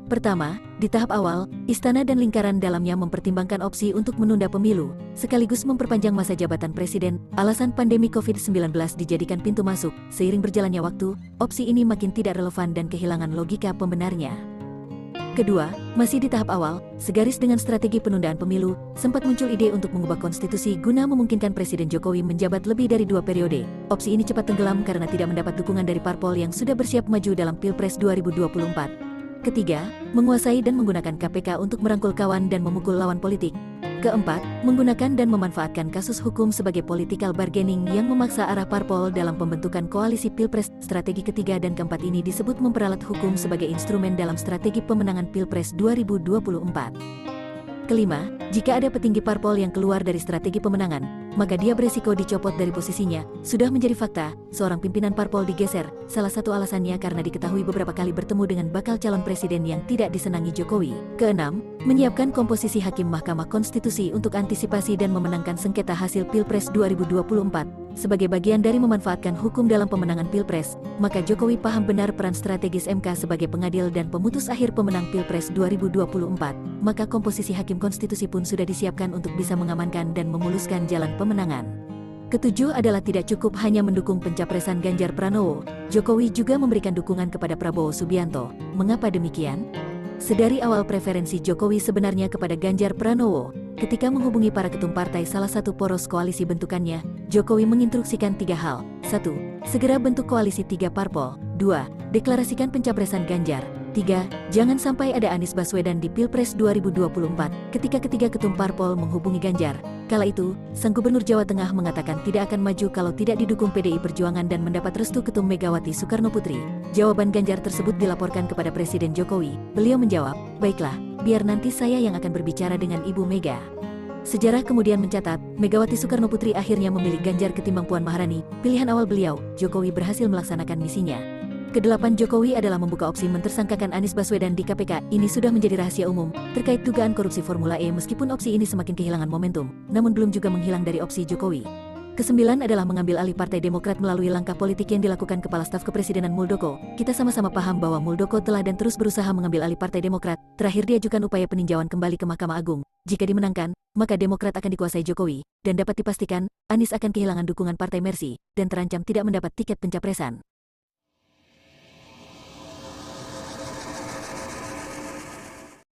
Pertama, di tahap awal, istana dan lingkaran dalamnya mempertimbangkan opsi untuk menunda pemilu, sekaligus memperpanjang masa jabatan presiden. Alasan pandemi COVID-19 dijadikan pintu masuk. Seiring berjalannya waktu, opsi ini makin tidak relevan dan kehilangan logika pembenarnya. Kedua, masih di tahap awal, segaris dengan strategi penundaan pemilu, sempat muncul ide untuk mengubah konstitusi guna memungkinkan Presiden Jokowi menjabat lebih dari 2 periode. Opsi ini cepat tenggelam karena tidak mendapat dukungan dari parpol yang sudah bersiap maju dalam Pilpres 2024. Ketiga, menguasai dan menggunakan KPK untuk merangkul kawan dan memukul lawan politik. Keempat, menggunakan dan memanfaatkan kasus hukum sebagai political bargaining yang memaksa arah parpol dalam pembentukan koalisi Pilpres. Strategi ketiga dan keempat ini disebut memperalat hukum sebagai instrumen dalam strategi pemenangan Pilpres 2024. Kelima, jika ada petinggi parpol yang keluar dari strategi pemenangan, maka dia beresiko dicopot dari posisinya. Sudah menjadi fakta, seorang pimpinan parpol digeser, salah satu alasannya karena diketahui beberapa kali bertemu dengan bakal calon presiden yang tidak disenangi Jokowi. Keenam, menyiapkan komposisi hakim Mahkamah Konstitusi untuk antisipasi dan memenangkan sengketa hasil Pilpres 2024. Sebagai bagian dari memanfaatkan hukum dalam pemenangan Pilpres, maka Jokowi paham benar peran strategis MK sebagai pengadil dan pemutus akhir pemenang Pilpres 2024. Maka komposisi hakim konstitusi pun sudah disiapkan untuk bisa mengamankan dan memuluskan jalan pemenangan. Ketujuh adalah tidak cukup hanya mendukung pencapresan Ganjar Pranowo, Jokowi juga memberikan dukungan kepada Prabowo Subianto. Mengapa demikian? Sedari awal preferensi Jokowi sebenarnya kepada Ganjar Pranowo. Ketika menghubungi para ketum partai salah satu poros koalisi bentukannya, Jokowi menginstruksikan 3 hal. 1. Segera bentuk koalisi 3 parpol. 2. Deklarasikan pencapresan Ganjar. 3. Jangan sampai ada Anies Baswedan di Pilpres 2024. Ketika ketiga ketum parpol menghubungi Ganjar, kala itu, sang gubernur Jawa Tengah mengatakan tidak akan maju kalau tidak didukung PDI Perjuangan dan mendapat restu ketum Megawati Soekarnoputri. Jawaban Ganjar tersebut dilaporkan kepada Presiden Jokowi. Beliau menjawab, "Baiklah, biar nanti saya yang akan berbicara dengan Ibu Mega." Sejarah kemudian mencatat, Megawati Soekarnoputri akhirnya memilih Ganjar ketimbang Puan Maharani. Pilihan awal beliau, Jokowi berhasil melaksanakan misinya. Kedelapan, Jokowi adalah membuka opsi mentersangkakan Anies Baswedan di KPK. Ini sudah menjadi rahasia umum terkait dugaan korupsi Formula E. Meskipun opsi ini semakin kehilangan momentum, namun belum juga menghilang dari opsi Jokowi. Kesembilan adalah mengambil alih Partai Demokrat melalui langkah politik yang dilakukan Kepala Staf Kepresidenan Muldoko. Kita sama-sama paham bahwa Muldoko telah dan terus berusaha mengambil alih Partai Demokrat. Terakhir diajukan upaya peninjauan kembali ke Mahkamah Agung. Jika dimenangkan, maka Demokrat akan dikuasai Jokowi, dan dapat dipastikan, Anies akan kehilangan dukungan Partai Mercy, dan terancam tidak mendapat tiket pencapresan.